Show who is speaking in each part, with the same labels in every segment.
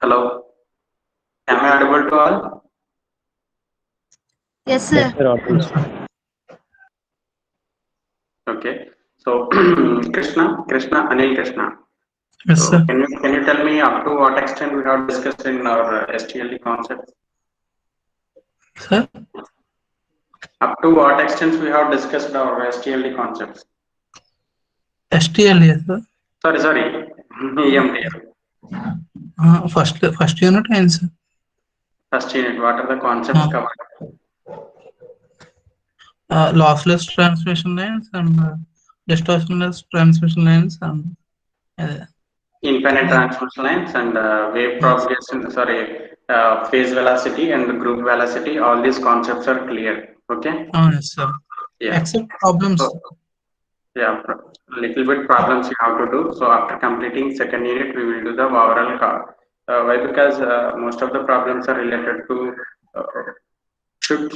Speaker 1: Hello, am I audible to all?
Speaker 2: Yes,
Speaker 3: Yes,
Speaker 2: sir.
Speaker 3: sir, audible, sir.
Speaker 1: Okay. So Krishna, Anil Krishna.
Speaker 3: Yes,
Speaker 1: So
Speaker 3: sir.
Speaker 1: can you tell me up to what extent we have discussed in our STLD concepts?
Speaker 3: Sir,
Speaker 1: Up to what extent we have discussed our STLD concepts?
Speaker 3: STL, yes, sir.
Speaker 1: Sorry, EMTL.
Speaker 3: First unit answer.
Speaker 1: First unit. What are the concepts covered?
Speaker 3: Lossless transmission lines and distortionless transmission lines and uh,
Speaker 1: Infinite
Speaker 3: uh,
Speaker 1: transmission lines and wave
Speaker 3: yes,
Speaker 1: propagation. Sorry, phase velocity and group velocity. All these concepts are clear. Okay.
Speaker 3: yes, sir.
Speaker 1: Yeah.
Speaker 3: Except problems.
Speaker 1: So yeah, little bit problems you have to do. So after completing second unit, we will do the overall car. Why? Because most of the problems are related to uh, should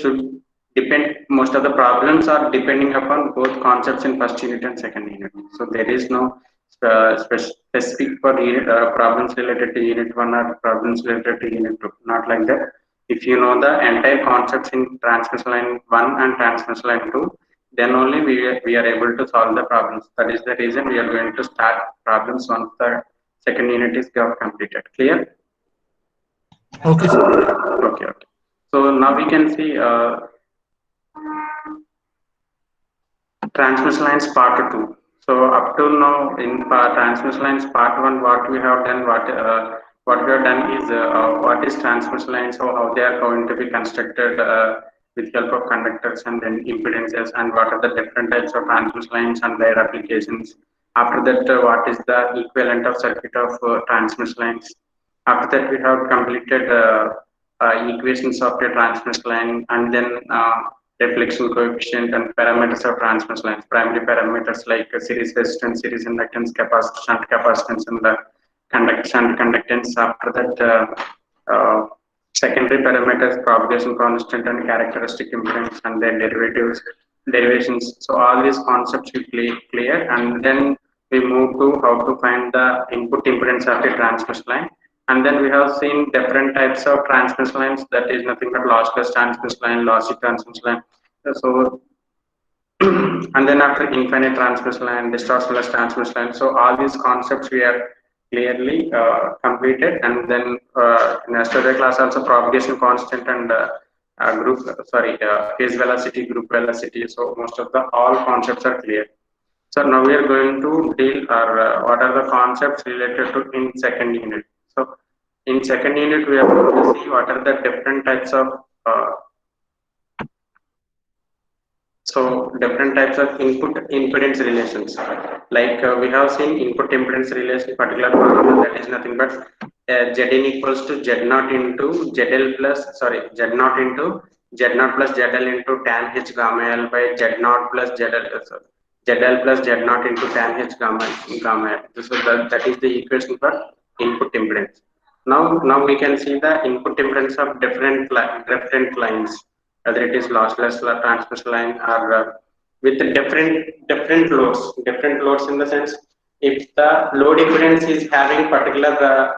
Speaker 1: depend. Most of the problems are depending upon both concepts in first unit and second unit. So there is no specific for unit, problems related to unit one or problems related to unit two. Not like that. If you know the entire concepts in transmission line one and transmission line two, then only we are able to solve the problems. That is the reason we are going to start problems once the second unit is got completed. Clear?
Speaker 3: Okay, sir.
Speaker 1: Okay. So now we can see transmission lines part two. So up to now in transmission lines part one, what we have done, what we have done is what is transmission lines, so how they are going to be constructed with help of conductors and then impedances, and what are the different types of transmission lines and their applications. After that, what is the equivalent of circuit of transmission lines. After that, we have completed equations of a transmission line, and then reflection coefficient and parameters of transmission lines. Primary parameters like series resistance, series inductance, capacitance, shunt capacitance, and the shunt conductance. After that, secondary parameters, propagation constant and characteristic impedance, and their derivations. So all these concepts we clear, and then we move to how to find the input impedance of a transmission line. And then we have seen different types of transmission lines, that is nothing but lossless transmission line, lossy transmission line. So and then after infinite transmission line, distortionless transmission line. So all these concepts we are clearly completed. And then in yesterday class also propagation constant and phase velocity, group velocity. So most of the all concepts are clear. So now we are going to deal or what are the concepts related to in second unit. So in second unit we are going to see what are the different types of uh, different types of input impedance relations. Like we have seen input impedance relation, particular formula, that is nothing but Zn equals to Z naught into ZL plus Z naught into Z naught plus ZL into tan H gamma L by Z naught plus ZL ZL plus Z naught into tan H gamma L. So that is the equation for input impedance. Now we can see the input impedance of different lines, whether it is lossless transmission line or with different loads in the sense, if the load impedance is having particular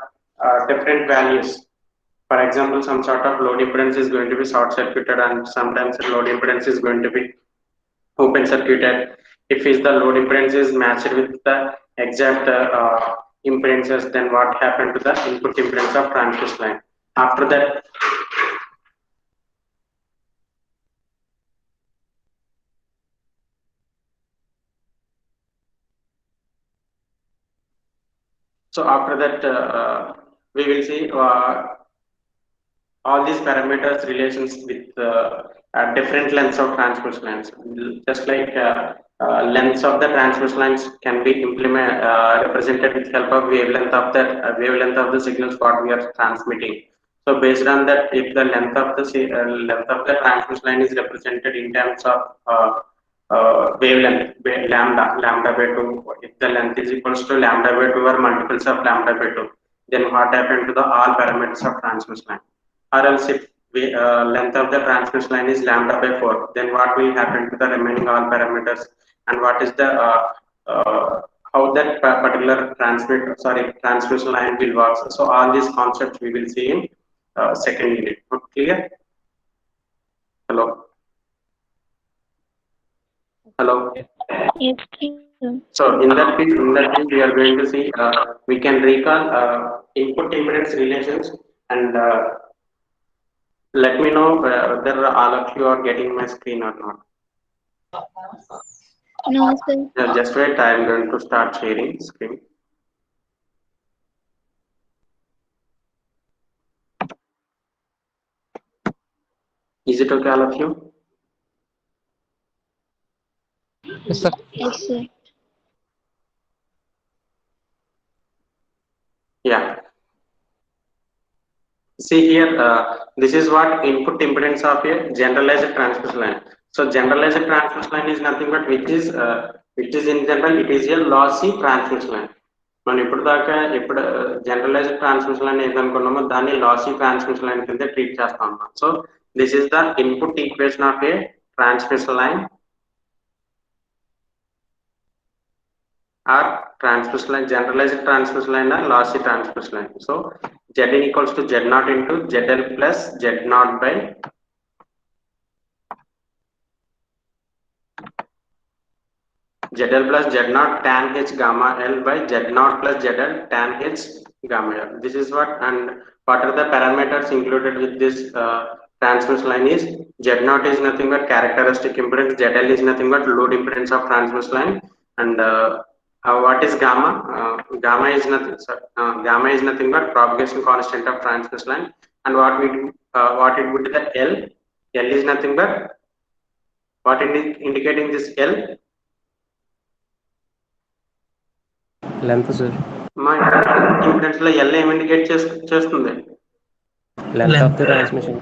Speaker 1: different values. For example, some sort of load impedance is going to be short circuited, and sometimes the load impedance is going to be open circuited. If is the load impedance is matched with the exact impedances, then what happened to the input impedance of transmission line? After that, we will see all these parameters relations with different lengths of transmission lines. Just like lengths of the transmission lines can be represented with help of wavelength of the signals what we are transmitting. So based on that, if the length of the transmission line is represented in terms of wavelength lambda by 2, if the length is equals to lambda by 2 or multiples of lambda by 2, then what happened to the all parameters of transmission line? Or else if length of the transmission line is lambda by 4, then what will happen to the remaining all parameters, and what is the how that particular transmission line will work. So all these concepts we will see in second unit. Clear? Hello. Hello.
Speaker 2: Yes, clear.
Speaker 1: So in that case, we are going to see we can recall input impedance relations, and let me know whether all of you are getting my screen or not.
Speaker 2: No, sir.
Speaker 1: Just wait, I am going to start sharing screen. Is it okay, all of you?
Speaker 4: Yes, sir.
Speaker 2: Yes, sir.
Speaker 1: Yeah. See here, this is what input impedance of a generalized transmission line. So generalized transmission line is nothing but which is in general it is a lossy transmission line. మనం ఇప్పుడు దాకా ఇప్పుడు generalized transmission line ఏదనుకున్నామో దాన్ని lossy transmission line కింద treat చేస్తా ఉన్నాం. So this is the input equation of A transmission line or transmission line, generalized transmission line or lossy transmission line. So Zn equals to Z naught into ZL plus Z naught by ZL plus Z naught tan H gamma L by Z naught plus ZL tan H gamma L. This is what are the parameters included with this transmission line is Z naught is nothing but characteristic impedance, ZL is nothing but load impedance of transmission line, and what is gamma? Gamma is nothing but propagation constant of transmission line, and what it would be the L. L is nothing but what indicating this L.
Speaker 4: Length, sir.
Speaker 1: మా impedance లో L ఏం indicate చేస్తుంది?
Speaker 4: Length of the transmission.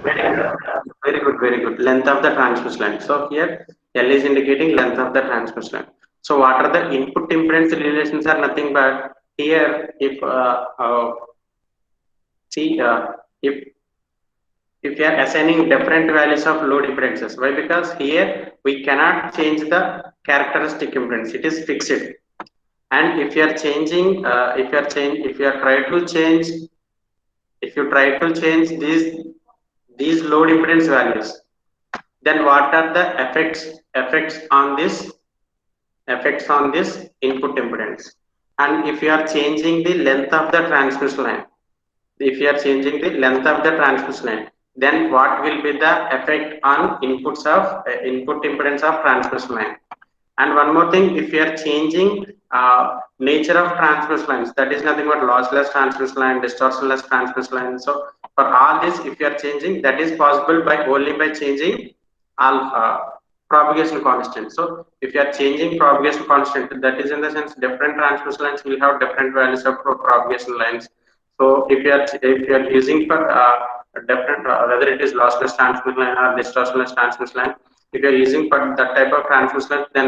Speaker 1: Very good. Length of the transmission line. So here L is indicating length of the transmission line. So what are the input impedance relations are nothing but here if if you are assigning different values of load impedances. Why? Because here we cannot change the characteristic impedance. It is fixed. And if you are changing, if you try to change these load impedance values, then what are the effects on this input impedance? And if you are changing the length of the transmission line, then what will be the effect on input impedance of transmission line? And one more thing, if you are changing nature of transmission lines, that is nothing but lossless transmission line, distortionless transmission line. So for all this, if you are changing, that is possible only by changing propagation constant. So if you are changing propagation constant, that is in the sense different transmission lines will have different values of propagation lines. So if you are using for different whether it is lossless transmission line or distortionless transmission line, if you are using for that type of transmission line, then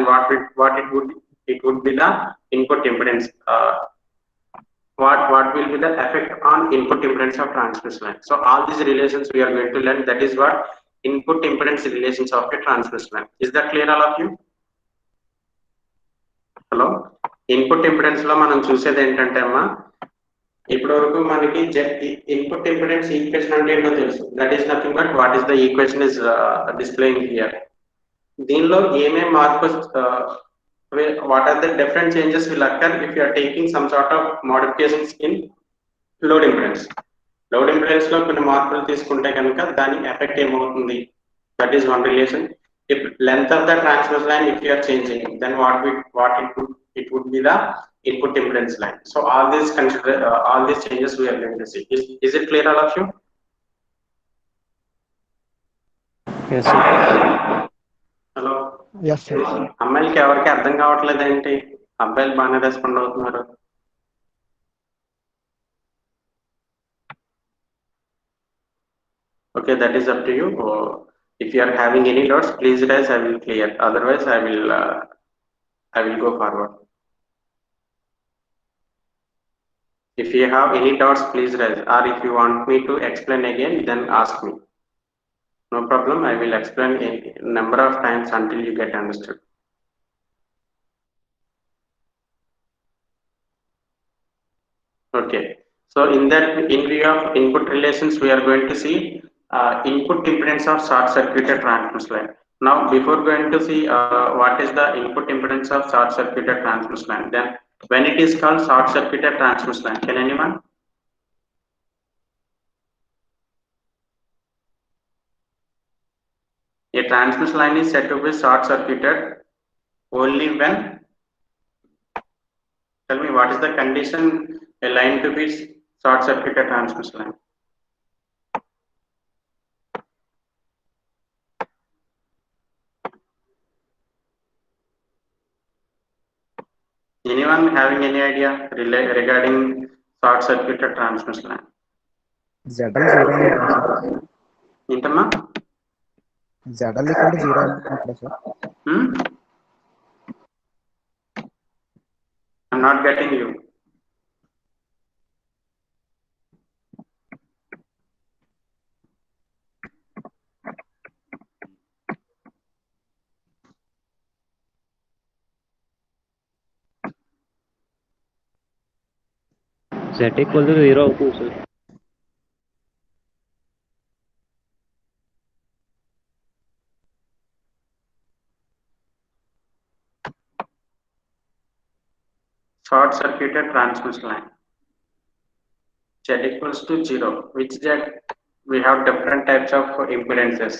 Speaker 1: it would be the input impedance. What will be the effect on input impedance of transmission line? So all these relations we are going to learn. That is what input impedance relations of a transmission line. Is that clear, all of you? Hello. Input impedance లో మనం చూసేది ఏంటంటే అమ్మా, ఇప్పటి వరకు మనకి input impedance equation అంటే ఏంటో తెలుసు. That is nothing but what is the equation is displaying here. దీనిలో ఏమేం మార్పు, what are the different changes will occur if you are taking some sort of modifications in load impedance. Load impedance లో కొన్ని మార్పులు తీసుకుంటే కనుక దాని effect ఏమవుతుంది? That is one relation. If length of the transmission line, if you are changing, then it would be the input impedance line. So all these changes we are going to see. Is it clear, all of you?
Speaker 4: Yes, sir.
Speaker 1: Hello.
Speaker 4: Yes, sir.
Speaker 1: అమ్మాయిలకి ఎవరికి అర్థం కావట్లేదు ఏంటి? అబ్బాయిలు బాగానే respond అవుతున్నారు. Okay, that is up to you. If you are having any doubts, please raise. I will clear. Otherwise, I will go forward. If you have any doubts, please raise. Or if you want me to explain again, then ask me. No problem. I will explain a number of times until you get understood. Okay. So in that, in view of input relations, we are going to see input impedance of short circuited transmission line. Now, before going to see what is the input impedance of short circuited transmission line, then when it is called short circuited transmission line, can anyone? A transmission line is said to be short circuited only when, tell me what is the condition a line to be short circuited transmission line? Anyone having any idea regarding short circuited transmission line?
Speaker 5: ZL 0 అనుకుంటా sir.
Speaker 1: ఏంటమ్మా?
Speaker 5: ZL equal to 0 అనుకుంటా sir.
Speaker 1: I'm not getting you.
Speaker 4: Z equal to 0 అవుతుంది sir.
Speaker 1: Short circuited transmission line. Z equals to 0. Which Z? We have different types of impedances.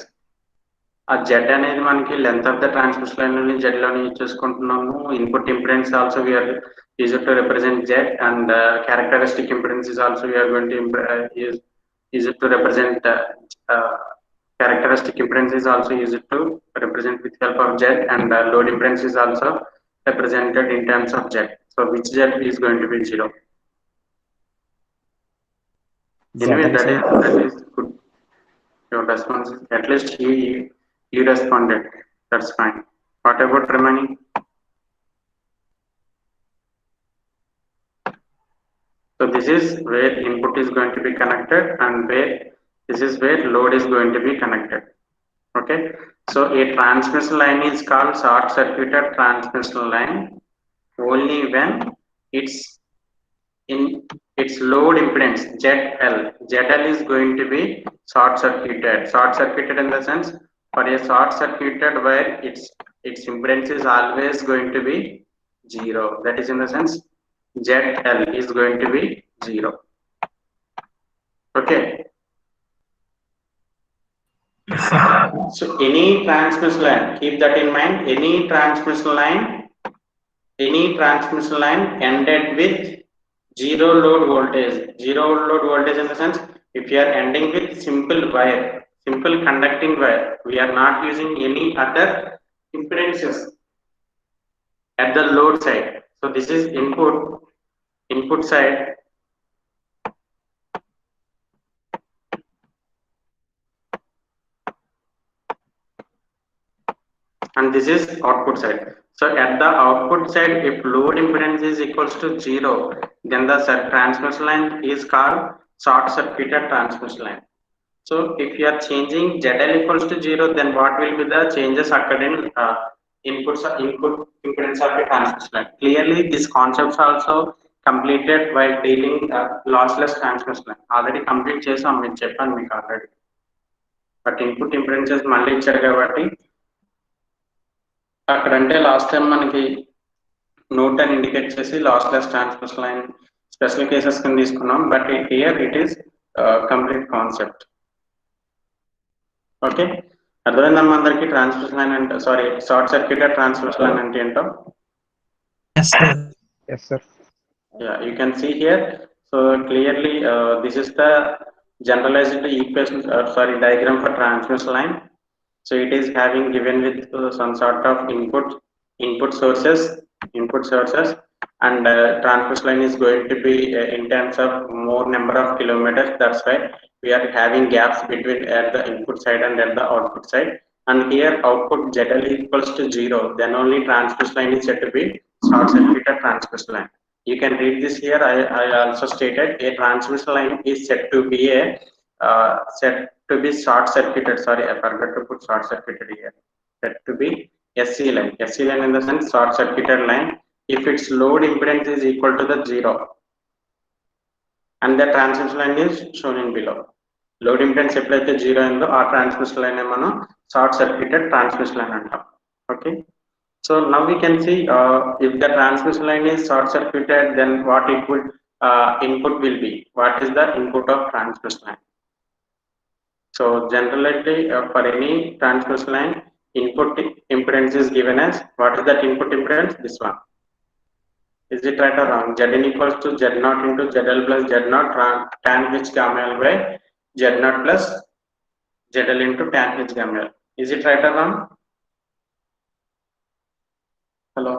Speaker 1: ఆ Z అనేది మనకి length of the transmission line లోని Z లోని use చేసుకుంటున్నాము. Input impedance also we are used to represent Z, and characteristic impedance is also we are going to use it to represent characteristic impedance is also used to represent with help of Z, and load impedance is also represented in terms of Z. So which Z is going to be 0? Anyway, that is good. Your response is, at least you responded. That's fine. What about remaining? So this is where input is going to be connected, and this is where load is going to be connected. Okay. So a transmission line is called short circuited transmission line only when its load impedance ZL is going to be short circuited. Short circuited in the sense, for a short circuited wire, its impedance is always going to be 0. That is in the sense ZL is going to be 0. Okay. So any transmission line, keep that in mind. Any transmission line ended with zero load voltage. Zero load voltage in the sense, if you are ending with simple wire, simple conducting wire, we are not using any other impedances at the load side. So this is input side. And this is output side. So at the output side, if load impedance is equals to 0, then the transmission line is called short circuited transmission line. So if you are changing ZL equals to 0, then what will be the changes occurred in input impedance of the transmission line? Clearly, these concepts also completed while dealing lossless transmission line. Already complete chesam meeku cheppanu meeku already. But input impedances malli icharu kabatti అక్కడంటే last time మనకి note అని indicate చేసి lossless transmission line special cases కింద తీసుకున్నాం, but here it is complete concept. Okay, అర్థమైందమ్మా అందరికి transmission line అంటే, sorry, short circuited transmission line అంటే ఏంటో?
Speaker 3: Yes, sir.
Speaker 5: Yes, sir.
Speaker 1: Yeah, you can see here. So clearly, this is the generalized equation, diagram for transmission line. So it is having given with some sort of input sources, and transmission line is going to be in terms of more number of kilometers. That's why we are having gaps between at the input side and at the output side. And here output ZL equals to 0, then only transmission line is said to be short circuited transmission line. You can read this here. I also stated a transmission line is said to be short circuited. Sorry, I forgot to put short circuited here. Said to be SC line. SC line in the sense short circuited line if its load impedance is equal to the 0. and the transmission line is shown in below. Load impedance ఎప్పుడైతే 0 అయిందో ఆ transmission line మనం short circuited transmission line అంటాం. Okay, so now we can see if the transmission line is short circuited, then what input will be. What is the input of transmission line? So generally for any transmission line, input impedance is given as, what is that input impedance? This one. Is it right or wrong? Zn equals to Z0 into ZL plus Z0 tan H gamma L by Z0 plus ZL into tan H gamma L. Is it right or wrong? Hello.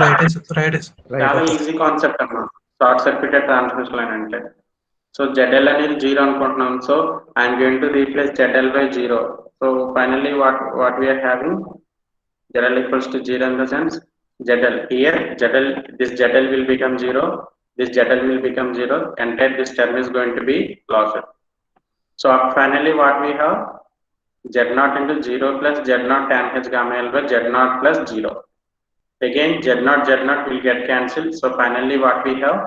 Speaker 3: Right is right.
Speaker 1: చాలా easy concept అమ్మా short circuited transmission line అంటే. So ZL అనేది 0 అనుకుంటున్నాం. So I'm going to replace ZL by 0. So finally what we are having, ZL equals to 0 in the sense ZL here, this ZL will become 0, this ZL will become 0, and this term is going to be lost. So finally what we have, Z0 into 0 plus Z0 tan H gamma L by Z0 plus 0. Again Z0 will get cancelled. So finally what we have,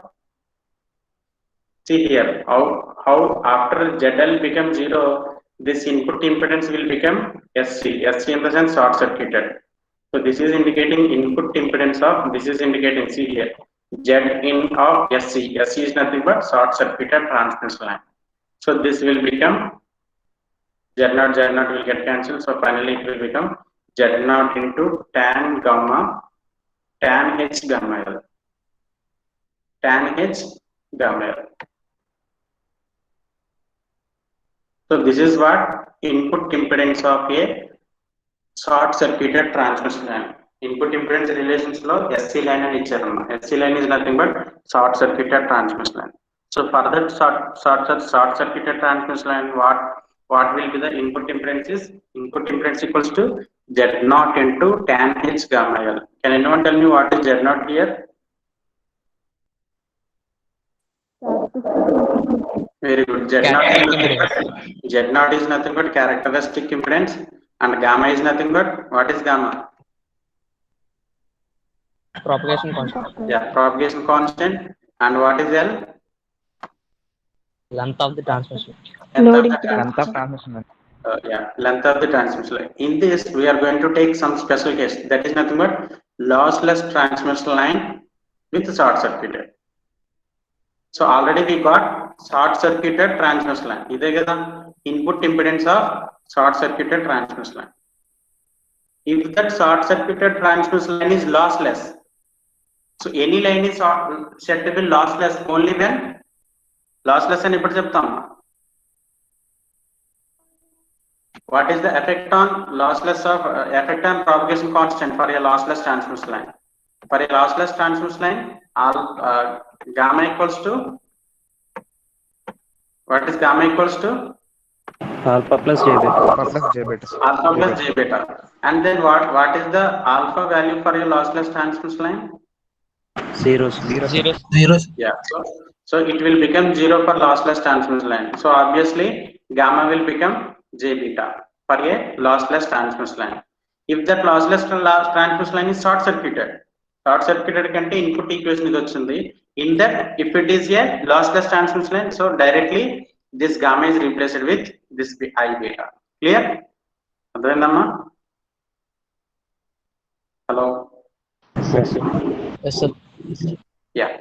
Speaker 1: see here how after ZL becomes 0, this input impedance will become SC in the sense short circuited. So this is indicating input impedance of, this is indicating, see here, Z in of SC is nothing but short circuited transmission line. So this will become Z0 will get cancelled. So finally it will become Z0 into tan H gamma L. Tan H gamma L. So this is what input impedance of a short circuited transmission line. Input impedance relations lo SC line and icharu. SC line is nothing but short circuited transmission line. So for that short circuited transmission line, what will be the input impedance is, input impedance equals to Z0 into tan H gamma L. Can anyone tell me what is Z0 here? Very good. Z0 is nothing but characteristic impedance, and gamma is nothing but, what is gamma?
Speaker 6: Propagation constant.
Speaker 1: Yeah, propagation constant. And what is L?
Speaker 6: Length of the transmission.
Speaker 2: Load
Speaker 5: Length of transmission line.
Speaker 1: Length of the transmission line. In this, we are going to take some special case. That is nothing but lossless transmission line with short circuited. So already we got short circuited transmission line. Ide kada input impedance of short circuited transmission line. If that short circuited transmission line is lossless, so any line is said to be lossless only when lossless అని ఎప్పుడు చెప్తాం? What is the effect on lossless of effect on propagation constant for a lossless transmission line? For a lossless transmission line, gamma equals to, what is gamma equals to?
Speaker 4: Alpha plus J beta.
Speaker 5: Alpha plus J beta.
Speaker 1: Alpha plus J beta. And then what is the alpha value for a lossless transmission line?
Speaker 4: Zeros.
Speaker 1: Yeah. So it will become 0 for lossless transmission line. So obviously gamma will become J beta for a lossless transmission line. If that lossless transmission line is short circuited కంటే input equation ఇది వచ్చింది. In that, if it is a lossless transmission line, so directly this gamma is replaced with this I beta. Clear? అర్థమైందమ్మా? Hello?
Speaker 6: Yes, sir.
Speaker 1: Yeah.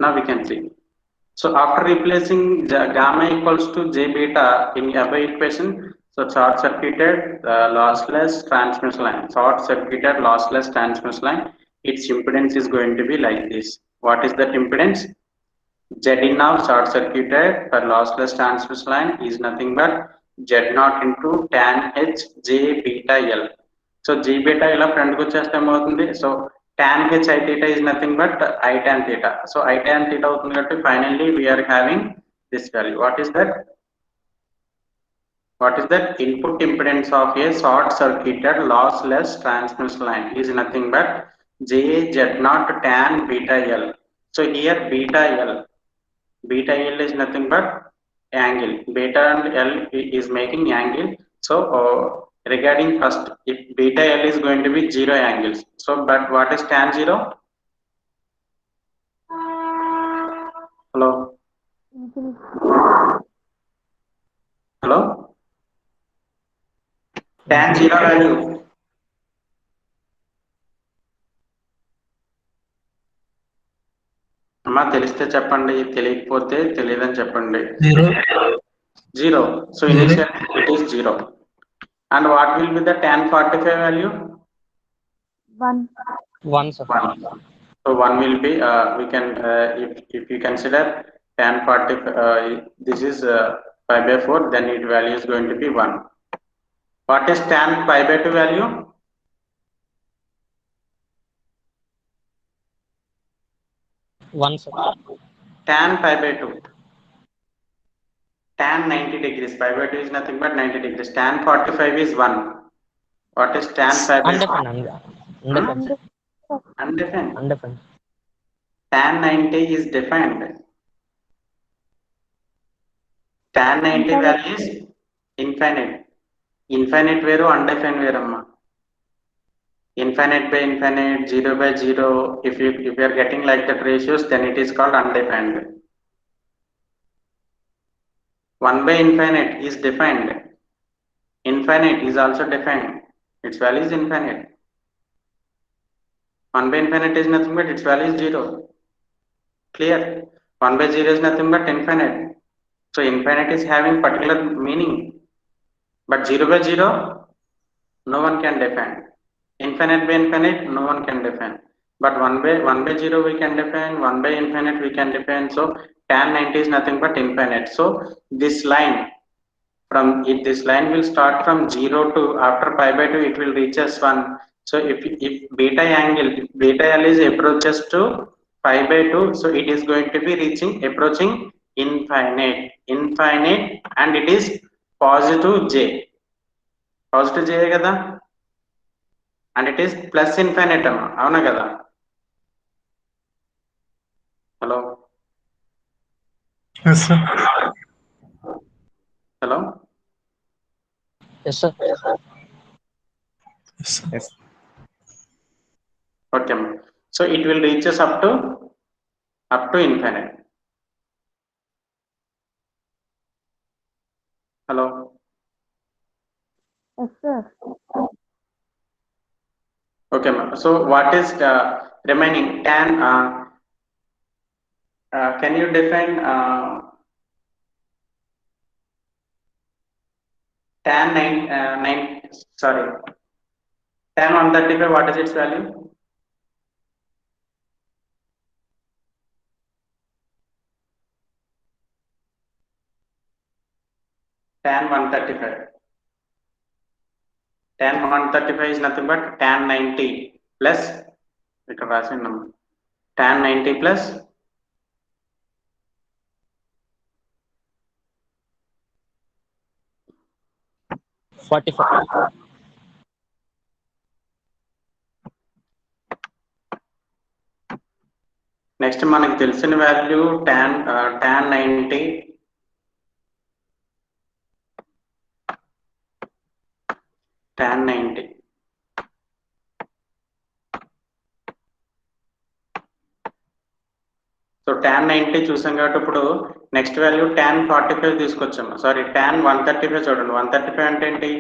Speaker 1: Now we can see. So after replacing gamma equals to J beta in above equation, so short circuited lossless transmission line, its impedance is going to be like this. What is that impedance? Zin of short circuited for lossless transmission line is nothing but Z0 into tan H J beta L. So J beta L front ku cheste emavuthundi. So tan H I theta is nothing but I tan theta. So I tan theta avutundi kabatti finally we are having this value. What is that? Input impedance of a short circuited lossless transmission line is nothing but J Z0 tan beta L. So here beta L is nothing but angle. Beta and L is making angle. So regarding first, if beta L is going to be 0 angles. So but what is tan 0?
Speaker 2: infinity.
Speaker 1: Hello? Tan 0 value. అమ్మా తెలిస్తే చెప్పండి, తెలియకపోతే తెలియదని చెప్పండి. 0. So initially it is 0. And what will be the tan 45 value?
Speaker 2: 1.
Speaker 6: 1, sir.
Speaker 1: 1. So 1 will be, we can, if you consider tan 45, this is pi by 4, then its value is going to be 1. What is tan pi by 2 value?
Speaker 6: One, sir.
Speaker 1: Tan pi by 2. Tan 90 degrees. Pi by 2 is nothing but 90 degrees. Tan 45 is 1. What is tan pi by 2?
Speaker 6: Undefined. Undefined.
Speaker 1: Undefined.
Speaker 6: Undefined.
Speaker 1: Tan 90 is defined. Tan 90 value is infinite. Infinite వేరు, undefined వేరమ్మా. Infinite by infinite, 0 by 0. If you are getting like that ratios, then it is called undefined. 1 by infinite is defined. Infinite is also defined. Its value is infinite. 1 by infinite is nothing but its value is 0. Clear? 1 by 0 is nothing but infinite. So infinite is having particular meaning. But 0 by 0, no one can define. Infinite by infinite, no one can define. But 1 by 0 we can define, 1 by infinite we can define. So tan 90 is nothing but infinite. So this line, this line will start from 0 to, after pi by 2 it will reach as 1. So if beta angle, if beta L is approaches to pi by 2, so it is going to be approaching infinite, and it is positive j. Positive j kada, and it is plus infinite amma, avuna kada? Hello?
Speaker 3: Yes, sir.
Speaker 1: Hello?
Speaker 6: Yes, sir.
Speaker 3: Yes, sir.
Speaker 5: Yes.
Speaker 1: Okay, amma. So it will reach us up to infinite. Hello?
Speaker 2: Yes, sir.
Speaker 1: Okay, ma'am. So what is remaining? Tan, can you define tan 135, what is its value? Tan 135. Tan 135 is nothing but tan 90 plus, ఇక్కడ రాసిన tan 90 plus
Speaker 6: 45.
Speaker 1: Next మనకి తెలిసిన value tan 90 tan 90. So tan 90 చూసాం కాబట్టి ఇప్పుడు next value tan 45 తీసుకొచ్చాము. Sorry, tan 135 చూడండి. 135 అంటే ఏంటి?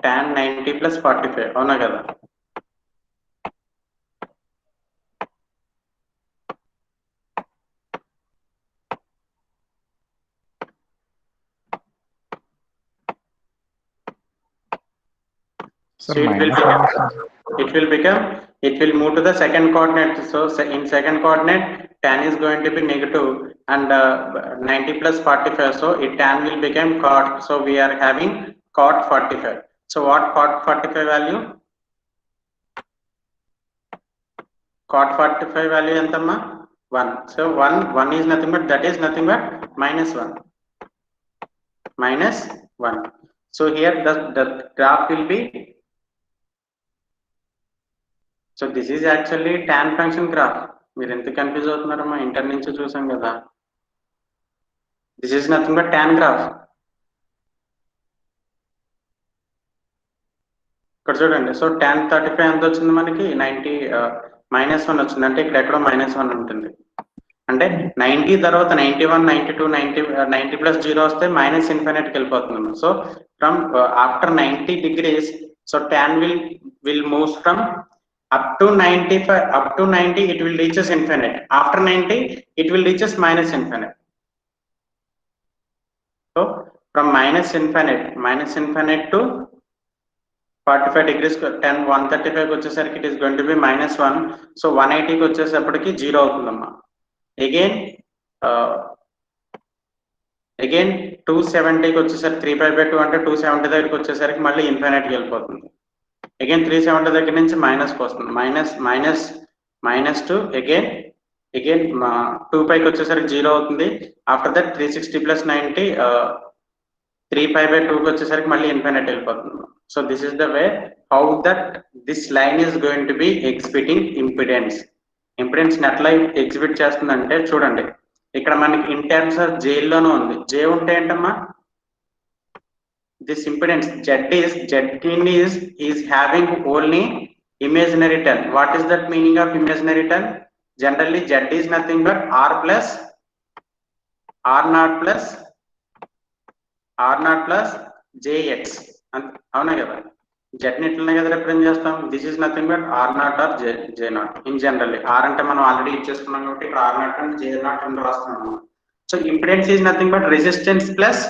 Speaker 1: tan 90 plus 45, అవునా కదా?
Speaker 5: Sir,
Speaker 1: So it will move to the second coordinate. So in second coordinate, tan is going to be negative, and 90 plus 45. So tan will become cot. So we are having cot 45. So what cot 45 value? Cot 45 value entamma? 1. So 1 is nothing but, that is nothing but minus 1. Minus 1. So here the graph will be. So this is actually tan function graph. మీరు ఎంత confuse అవుతున్నారమ్మా? Inter నుంచి చూసాం కదా. This is nothing but tan graph. ఇక్కడ చూడండి. So tan 35 ఎంత వచ్చింది మనకి? 90 -1 వచ్చింది. అంటే ఇక్కడ ఎక్కడో -1 ఉంటుంది. And అంటే 90 తర్వాత 91, 92, 90 ప్లస్ 0 వస్తే మైనస్ ఇన్ఫినిట్కి వెళ్ళిపోతుంది. So from after 90 degrees, so tan will moves from up to 95, up to 90 it will reaches infinite. After 90 it will reaches minus infinite. So from minus infinite to 45 degrees, 135 వచ్చేసరికి it is going to be -1. So 180కి వచ్చేసప్పటికి 0 అవుతుందమ్మా. Again 270కి వచ్చేసరికి 3π/2 అంటే 270 దగ్గరికి వచ్చేసరికి మళ్ళీ ఇన్ఫినిట్కి వెళ్ళిపోతుంది. అగైన్ 370 దగ్గర నుంచి మైనస్కి వస్తుంది, మైనస్ టు అగైన్ 2πకి వచ్చేసరికి 0 అవుతుంది. ఆఫ్టర్ దట్ 360 + 90 3π/2కి వచ్చేసరికి మళ్ళీ ఇన్ఫినిట్ వెళ్ళిపోతుంది. So this is the way how that this line is going to B exhibiting impedance. Impedance ఎట్లా ఎగ్జిబిట్ చేస్తుందంటే చూడండి, ఇక్కడ మనకి ఇన్ టర్మ్స్ ఆఫ్ జేలోనూ ఉంది. జే ఉంటే ఏంటమ్మా, this impedance Z is having only imaginary term. What is that meaning of imaginary term? Generally Z is nothing but R naught plus JX. అవునా కదా, Z ని ఇట్లనే కదా రిప్రజెంట్ చేస్తాం. This is nothing but R naught or J naught. In generally R అంటే మనం already ఇచ్చేసుకున్నాం కాబట్టి ఇక్కడ R naught and J naught అని రాస్తున్నాము. So impedance is nothing but resistance plus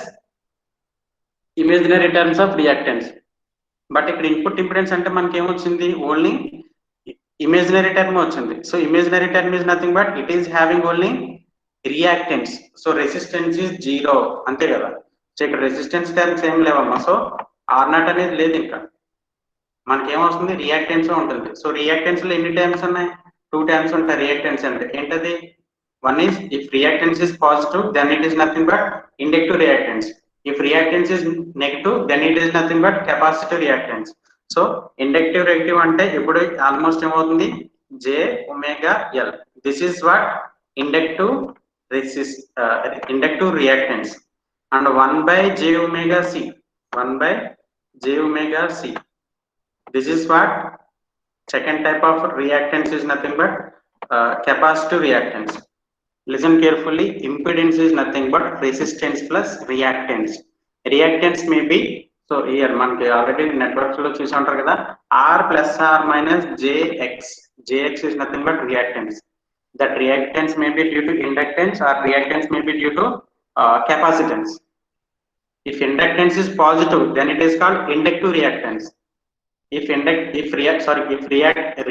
Speaker 1: imaginary terms of reactance. But ఇక్కడ input impedance అంటే మనకి ఏమొచ్చింది, ఓన్లీ ఇమేజినరీ టర్మ్ వచ్చింది. So imaginary term is nothing but it is having only reactance. So resistance is 0 అంతే కదా. So ఇక్కడ resistance terms ఏం లేవమ్మా. సో ఆర్ నాట్ అనేది లేదు, ఇంకా మనకి ఏమొస్తుంది, రియాక్టెన్స్ ఉంటుంది. సో రియాక్టెన్స్ లో ఎన్ని టర్మ్స్ ఉన్నాయి, 2 టర్మ్స్ ఉంటాయి రియాక్టెన్స్ అంటే. ఏంటది, one is if reactance is positive then it is nothing but inductive reactance. If reactance is negative, then it is nothing but capacitive reactance. So inductive reactive ante ippudu almost emoutundi J omega L. This is what inductive reactance, and 1/J omega C. 1/J omega C. This is what second type of reactance is nothing but capacitive reactance. Listen carefully, impedance is nothing but resistance plus reactance. Reactance may be, so here manki already networks lo chusi untaru kada, R plus or minus JX is nothing but reactance. That reactance may be due to inductance or reactance may be due to capacitance. If inductance is positive then it is called inductive reactance. If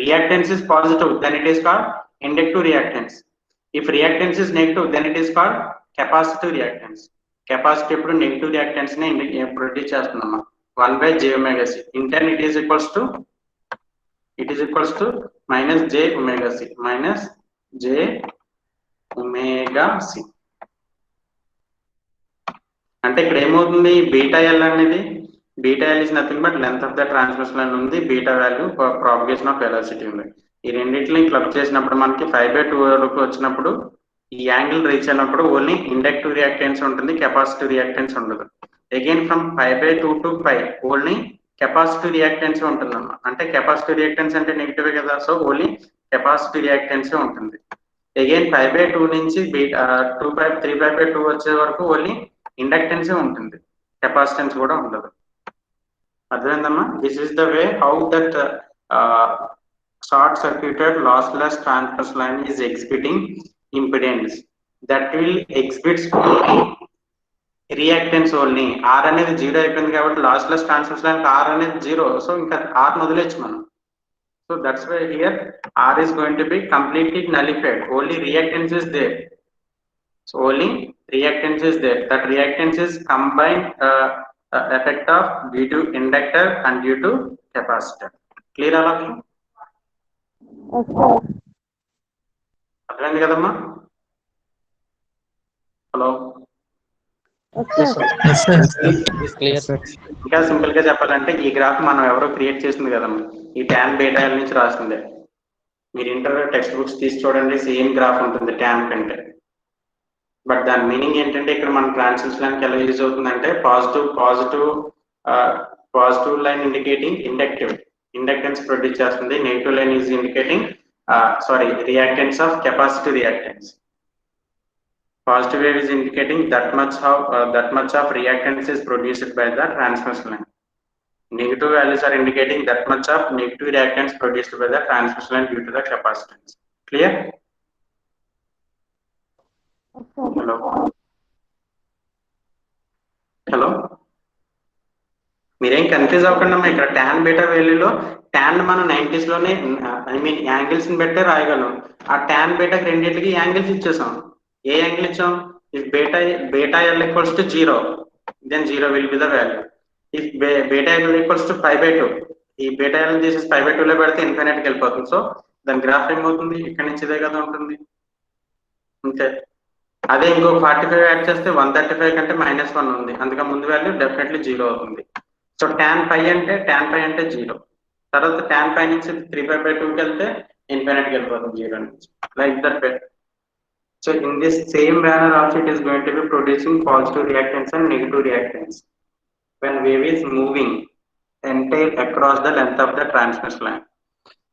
Speaker 1: reactance is positive then it is called inductive reactance. If reactance is negative then it is called capacitive reactance. Capacitive ఎప్పుడు negative reactance ని produce చేస్తున్నామా, 1/J omega C. In turn it is equals to minus J omega C. అంటే ఇక్కడ ఏమవుతుంది, beta L అనేది, beta L is nothing but length of the transmission line ఉంది, beta value propagation of velocity ఉంది. ఈ రెండింటిని club చేసినప్పుడు మనకి 5/2 వరకు వచ్చినప్పుడు ఈ యాంగిల్ రీచ్ అయినప్పుడు ఓన్లీ ఇండక్టివ్ రియాక్టెన్స్ ఉంటుంది, కెపాసిటివ్ రియాక్టెన్స్ ఉండదు. Again from 5/2 to 5 only capacitive reactance ఉంటుందమ్మా. అంటే కెపాసిటివ్ రియాక్టెన్స్ అంటే నెగిటివ్ కదా, సో ఓన్లీ కెపాసిటివ్ రియాక్టెన్స్ ఉంటుంది. అగైన్ 5/2 నుంచి 3/2 వచ్చే వరకు ఓన్లీ ఇండక్టెన్స్ ఉంటుంది, కెపాసిటెన్స్ కూడా ఉండదు. అర్థమైందమ్మా. This is the way how that short circuited lossless transverse line is exhibiting impedance. That will exhibits only reactance only. R అనేది 0 అయిపోయింది కాబట్టి lossless transverse line R అనేది 0, సో ఇంకా R వదిలేచ్చు మనం. So that's why here R is going to be completely nullified, only reactance is there. So only reactance is there. That reactance is combined effect of due to inductor and due to capacitor. Clear all of you? అర్థమైంది కదమ్మా. Hello, ఇంకా simple గా చెప్పాలంటే ఈ graph మనం ఎవరో create చేసింది కదమ్మా, ఈ ట్యాన్ బీటా ఎల్ నుంచి రాసిందే. మీరు ఇంటర్ టెక్స్ట్ బుక్స్ తీసి చూడండి, సేమ్ గ్రాఫ్ ఉంటుంది ట్యాన్ కంటే. బట్ దాని మీనింగ్ ఏంటంటే ఇక్కడ మన ట్రాన్స్మిషన్ లైన్ ఎలా యూజ్ అవుతుందంటే positive line indicating inductance produce చేస్తుంది, negative line is indicating reactance of capacitive reactance. Positive wave is indicating that much of reactance is produced by the transmission line. Negative values are indicating that much of negative reactance produced by the transmission line due to the capacitance. Clear?
Speaker 2: Yes, sir.
Speaker 1: Hello మీరేం confuse అవ్వకుండా ఇక్కడ tan beta వాల్యూలో tan మనం 90s లోనే angles ని బట్టే రాయగలం. ఆ tan బీటాకి రెండింటికి angles ఇచ్చేసాం. ఏ యాంగిల్ ఇచ్చాం? If beta L equals to 0 then 0 will be the value. If beta L equals to 5/2 ఈ బీటా ఎల్ తీసేసి 5/2 లో పెడితే ఇన్ఫినిట్ కి వెళ్ళిపోతుంది. సో దాని గ్రాఫ్ ఏమవుతుంది? ఇక్కడ నుంచి ఇదే కదా ఉంటుంది అంతే. అదే ఇంకో 45 యాడ్ చేస్తే 135 కంటే -1 ఉంది, అందుకే ముందు వాల్యూ డెఫినెట్లీ 0 అవుతుంది. సో tan పై అంటే 0, తర్వాత tan పై నుంచి 3π/2కి వెళ్తే ఇన్ఫినిట్కి వెళ్ళిపోతుంది 0 నుంచి, like that way. So in this same manner also it is going to be producing positive reactance and negative reactance when wave is moving entire across the length of the transmission line.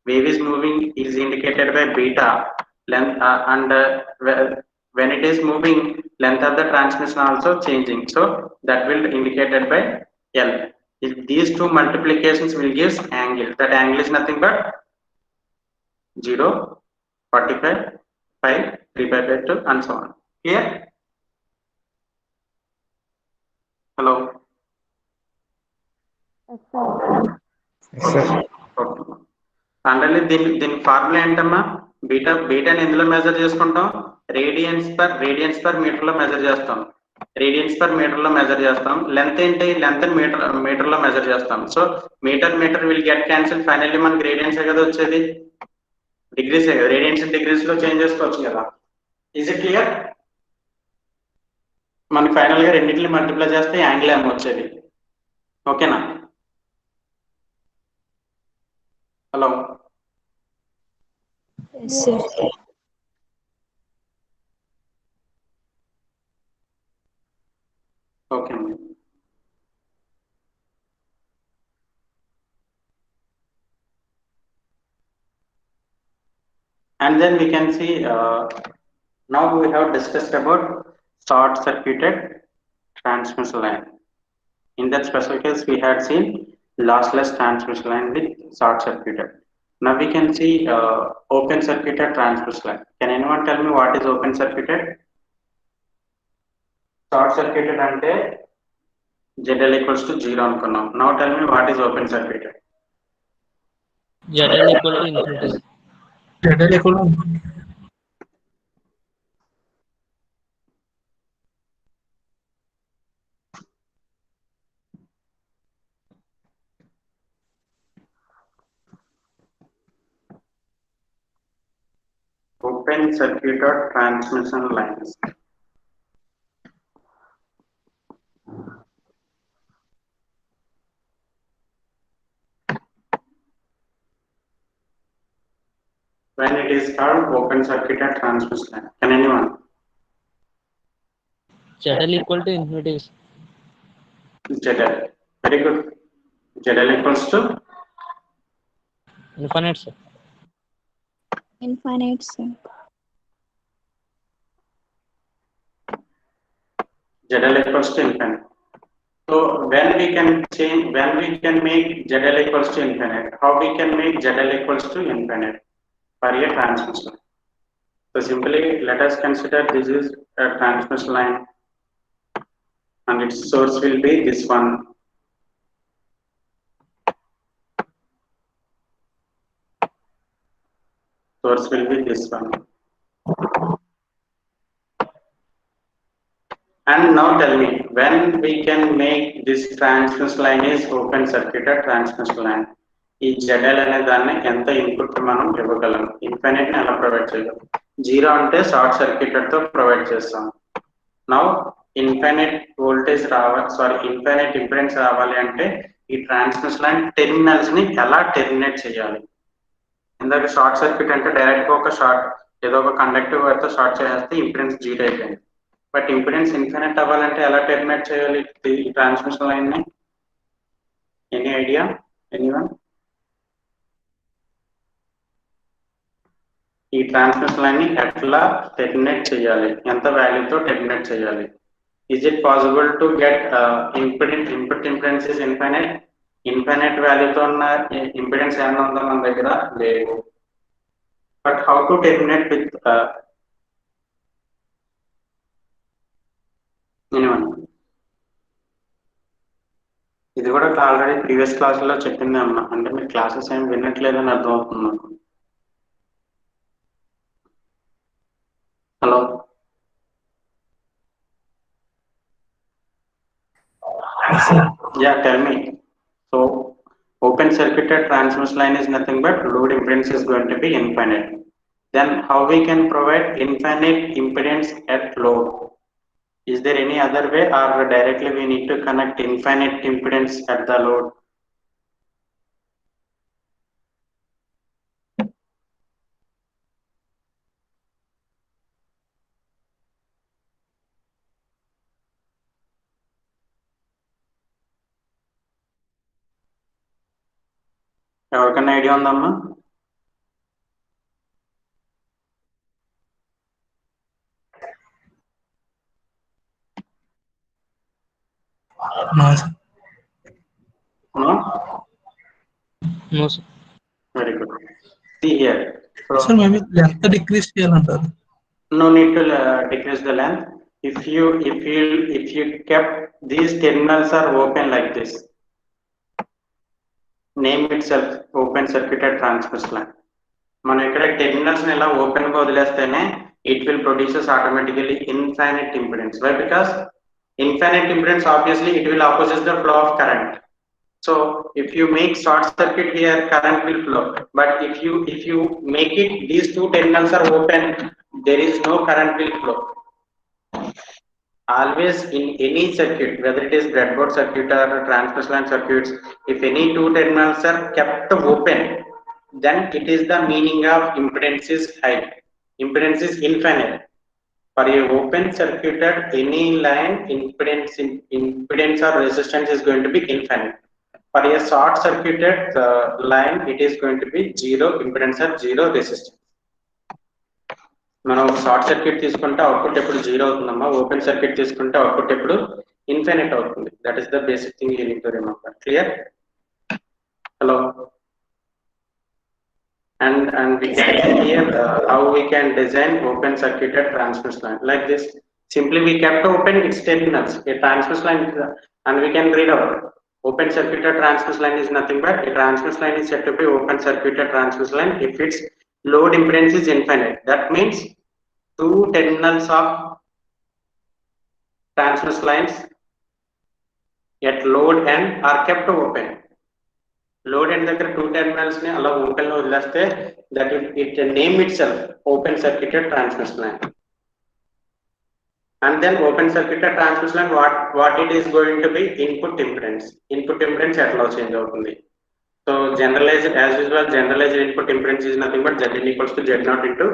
Speaker 1: Wave is moving is indicated by beta length and when it is moving, length of the transmission also changing, so that will indicated by L. If these two multiplications will give angle, that angle is nothing but 0, 45, 5, 3π/2 and so on. Clear? Hello?
Speaker 2: Yes, sir.
Speaker 5: Yes, sir.
Speaker 1: Okay. అండర్లీ దీని formula ఏంటమ్మా? బీటాని ఎందులో measure చేసుకుంటాం? Radians per meter లో measure చేస్తాం. Length ఏంటి? Length meter లో మెజర్ చేస్తాం. So meter will get cancel. Finally మనకి రేడియన్స్ కదా వచ్చేది, డిగ్రీస్ కదా. రేడియన్స్ డిగ్రీస్ లో చేంజ్ చేసుకోవచ్చు కదా. Is it clear? మనకి ఫైనల్ గా రెండింటిని మల్టిప్లై చేస్తే యాంగిల్ ఏమో వచ్చేది. ఓకేనా? Hello?
Speaker 2: Yes, sir.
Speaker 1: Okay. And then we can see now we have discussed about short circuited transmission line. In that special case we had seen lossless transmission line with short circuited. Now we can see open circuited transmission line. Can anyone tell me what is open circuited? Short circuited ante ZL equals to 0 అనుకున్నాం. Now tell me what is open circuited?
Speaker 6: ZL equal to infinity.
Speaker 3: ZL equal to
Speaker 1: open circuited transmission lines. When it is called open circuited transmission line, can anyone?
Speaker 6: ZL equal to infinity.
Speaker 1: ZL, very good. ZL equals to
Speaker 6: Infinite, sir.
Speaker 2: Infinite, sir.
Speaker 1: ZL equals to infinite. So when we can make ZL equals to infinite, how we can make ZL equals to infinite for a transmission line? So simply let us consider this is a transmission line and its source will be this one. Source will be this one. And now tell me, when we can make this transmission line is open circuited transmission line, ఈ ZL అనే దాన్ని ఎంత input మనం ఇవ్వగలం? Infinite ని ఎలా provide చేయగలం? 0 అంటే షార్ట్ సర్క్యూటెడ్ తో ప్రొవైడ్ చేస్తాం. నౌ ఇన్ఫినిట్ ఇంపెడెన్స్ రావాలి అంటే ఈ ట్రాన్స్మిషన్ లైన్ టెర్మినల్స్ ని ఎలా టెర్మినేట్ చేయాలి? ఇందాక షార్ట్ సర్క్యూట్ అంటే డైరెక్ట్ గా ఏదో ఒక కండక్టివ్ వైర్ తో షార్ట్ చేస్తే ఇంపెడెన్స్ 0 అయిపోయింది. బట్ ఇంపెడెన్స్ ఇన్ఫినిట్ అవ్వాలంటే ఎలా టెర్మినేట్ చేయాలి ఈ ట్రాన్స్మిషన్ లైన్ ని? Any idea? ఎనీవన్? ఈ ట్రాన్స్మిషన్ లైన్ ని ఎట్లా టెర్మినేట్ చేయాలి, ఎంత వాల్యూతో టెర్మినేట్ చేయాలి. Is it possible to get input impedance is infinite value తో ఉన్న ఇంపిడెన్స్ ఏమన్నా ఉందా మన దగ్గర? లేదు. But how to terminate with anyone? ఇది కూడా ఆల్రెడీ ప్రీవియస్ క్లాసుల్లో చెప్పింది అమ్మా, అంటే మీరు క్లాసెస్ ఏమి వినట్లేదని అర్థం అవుతుంది నాకు. Hello, yeah, tell me. So open circuited transmission line is nothing but load impedance is going to be infinite. Then how we can provide infinite impedance at load? Is there any other way, or directly we need to connect infinite impedance at the load? ఎవరికైనా idea ఉందమ్మా?
Speaker 3: No, sir.
Speaker 1: No?
Speaker 6: No, sir.
Speaker 1: Very good. See here. So,
Speaker 3: Sir, maybe length decrease చేయాలంటారు.
Speaker 1: no need to decrease the length. If you kept these terminals are open like this, name itself open circuited transmission line. మనం ఇక్కడ terminals ని ఇలా open గా వదిలేస్తేనే it will produces automatically infinite impedance. Why? Because infinite impedance obviously it will opposes the flow of current. So if you make short circuit here, current will flow, but if you make it these two terminals are open, there is no current will flow. Always in any circuit, whether it is breadboard circuit or transmission line circuits, if any two terminals are kept open, then it is the meaning of impedance is high, impedance is infinite. For a open circuited any line, impedance or resistance is going to be infinite. For a short circuited line, it is going to be zero impedance or zero resistance. మనం short circuit తీసుకుంటే output ఎప్పుడు zero అవుతుందమ్మా, open circuit తీసుకుంటే output ఎప్పుడు infinite అవుతుంది. That is the basic thing you need to remember. Clear? Hello, and we can see here how we can design open circuited transmission line like this. Simply we kept open its terminals, a transmission line, and we can read out open circuited transmission line is nothing but a transmission line is said to be open circuited transmission line if its load impedance is infinite. That means two terminals of transmission lines at load end are kept open. Load end దగ్గర two terminals ని అలా open లో వదిలేస్తే that it name itself open circuited transmission line. And then open circuited transmission line what it is going to be input impedance. Input impedance ఎట్లా change అవుతుంది? So generalized as usual generalized input impedance is nothing but Zin equals to Z0 into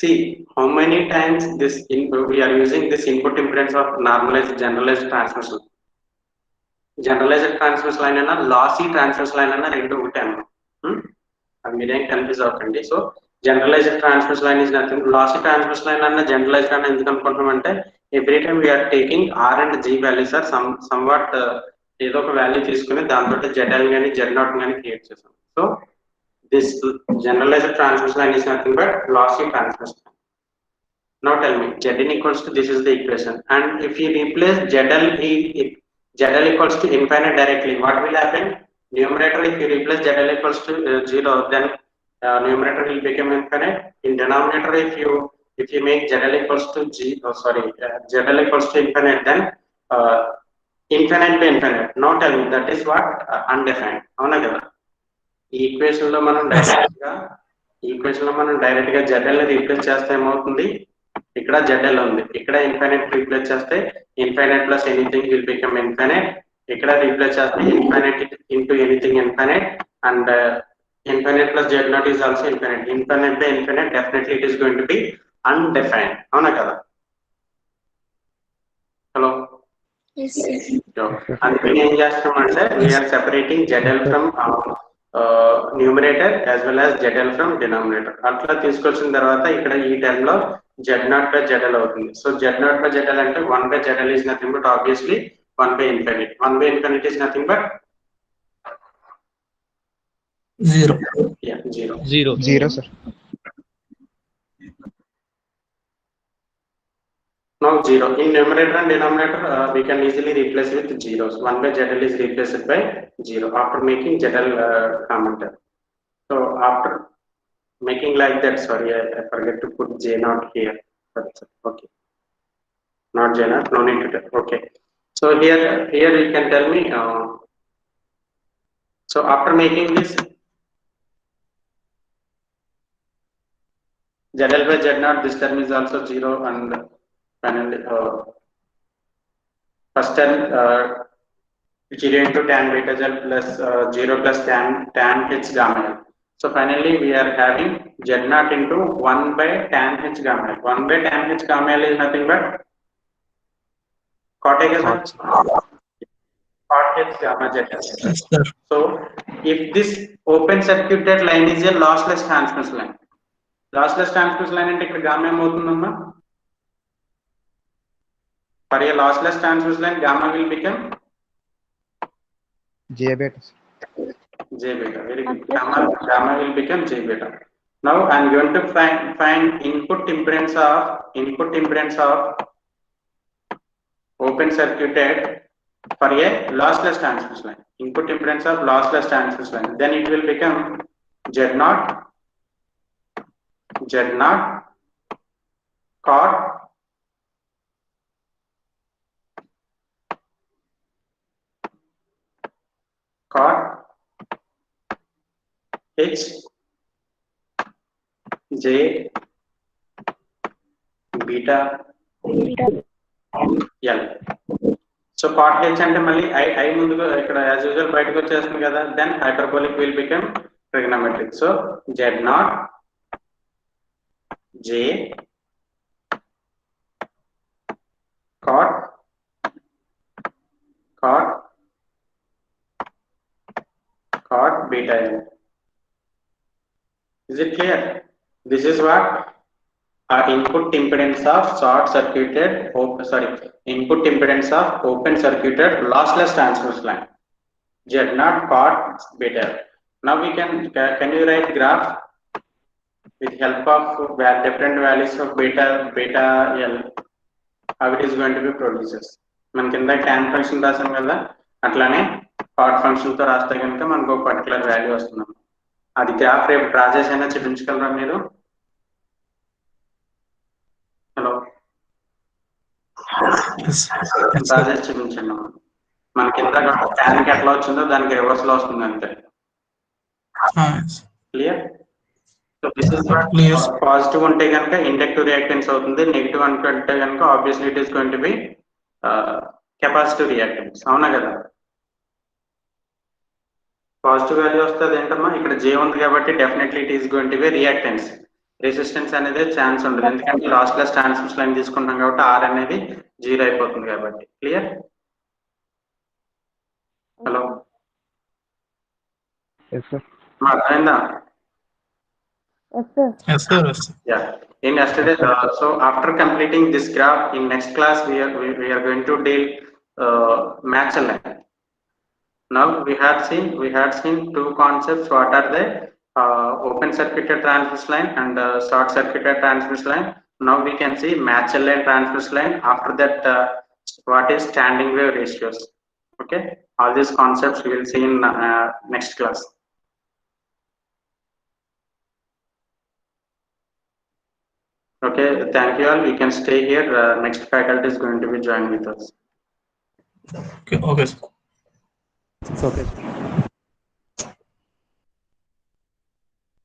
Speaker 1: see how many times this we are using this input impedance of normalized generalized transmission. Generalized transmission line అయినా lossy transmission line అయినా రెండు ఒకటే అన్నమాట. అది మీరేం confuse అవ్వకండి. So generalized transmission line is nothing. Lossy transmission line అన్న generalized అని ఎందుకు అనుకుంటున్నాం అంటే every time we're taking R and G values are somewhat ఏదో ఒక వాల్యూ తీసుకుని దాంతో ZL కానీ Z0 కానీ క్రియేట్ చేసాం. So this generalized transmission line is nothing but lossy transmission line. Now tell me Zn equals to this is the equation, and if you replace ZL equals to infinite directly, what will happen? Numerator, if you replace ZL equals to 0, then numerator will become infinite. In denominator, if you make ZL equals to ZL equals to infinite, then infinite to infinite. Now tell me that is what? Undefined. అవునా కదా? ఈ equation లో మనం direct గా ZL replace చేస్తే ఏమవుతుంది? ఇక్కడ ZL ఉంది, ఇక్కడ ఇన్ఫైనైట్ రీప్లేస్ చేస్తే infinite plus anything will become infinite. ఇక్కడ రీప్లేస్ చేస్తే infinite into anything infinite, and infinite plus Z0 is also infinite. Infinite by infinite, definitely it is going to be undefined. అవునా కదా? Hello, అందుకని ఏం చేస్తామంటే we're separating ZL from numerator as well as ZL from denominator. అట్లా తీసుకొచ్చిన తర్వాత ఇక్కడ ఈ టర్మ్ లో Z0 by ZL అవుతుంది. సో Z0 by ZL అంటే 1 by ZL is nothing but obviously 1 by infinity. 1 by infinity is nothing but
Speaker 3: 0.
Speaker 1: yeah, 0.
Speaker 6: 0.
Speaker 5: 0 sir.
Speaker 1: Now 0 in numerator and denominator we can easily replace with zeros. 1 by ZL is replaced by 0 after making ZL common term. So after making like that, sorry, I forget to put J0 here. But okay, not J0, no need to tell. Okay, so here you can tell me. So after making this ZL by Z0, this term is also 0, and finally first term 0 into tan beta Z plus 0 plus tan H gamma L. So finally we are having Z0 into 1 by tan H gamma L. 1 by tan H gamma L is nothing but cot A gamma cot H gamma Z.
Speaker 3: Yes, sir.
Speaker 1: So if this open circuited line is a lossless transmission line, lossless transmission line అంటే ఇక్కడ gamma ఏమవుతుందమ్మా? For a lossless transmission line, gamma will become
Speaker 5: J beta.
Speaker 1: J beta. Very good. Gamma will become J beta. Now I am going to find input impedance of open circuited for a lossless transmission line. Input impedance of lossless transmission line. Then it will become Z0 cot H J beta L. So cot H అంటే మళ్ళీ I ముందుగా ఇక్కడ as usual బయటకు వచ్చేస్తుంది కదా, then hyperbolic will become trigonometric. So Z0 J cot beta L. Is it clear? This is what input impedance of input impedance of open circuited lossless transmission line. Z0 cot beta L. Now we can you write graph with help of different values of beta L, how it is going to be produces. మనకి కింద tan function రాసాం కదా, అట్లానే cot function తో రాస్తే కనుక మనకు ఒక పర్టికులర్ వాల్యూ వస్తుంది. అది గ్రాఫ్ రేపు డ్రా చేసి అయినా చూపించగలరా మీరు? Hello,
Speaker 3: Yes. Yes,
Speaker 1: draw
Speaker 3: sir.
Speaker 1: చేసి చూపించండి. మనకి కింద tan కి ఎట్లా వచ్చిందో దానికి రివర్స్ లో వస్తుంది అంతే.
Speaker 3: Yes.
Speaker 1: Clear? So this is
Speaker 3: Clear.
Speaker 1: Positive ఉంటే కనుక ఇండక్టివ్ రియాక్టెన్స్ అవుతుంది, నెగిటివ్ అనుకుంటే కనుక obviously it is going to B capacitive reactance. అవునా కదా? పాజిటివ్ వాల్యూ వస్తుంది ఏంటమ్మా, ఇక్కడ J ఉంది కాబట్టి definitely it is going to B reactance. Resistance అనేది ఛాన్స్ ఉండదు, ఎందుకంటే లాస్లెస్ ట్రాన్స్మిషన్ లైన్ తీసుకుంటాం కాబట్టి R అనేది 0 అయిపోతుంది కాబట్టి. క్లియర్? Hello,
Speaker 5: Yes sir.
Speaker 1: అర్థమైందా?
Speaker 2: Yes, sir.
Speaker 3: Yes, sir. Yes, sir.
Speaker 1: Yeah. In yesterday, so after completing this graph, in next class we are going to deal match line. Now we had seen two concepts. What are they? Open circuited transmission line and short circuited transmission line. Now we can see match line transmission line. After that, what is standing wave ratios? Okay, all these concepts we will see in next class. Okay, thank you all. We can stay here. Next faculty is going to be joining with us.
Speaker 3: Okay, okay, sir.
Speaker 4: Okay.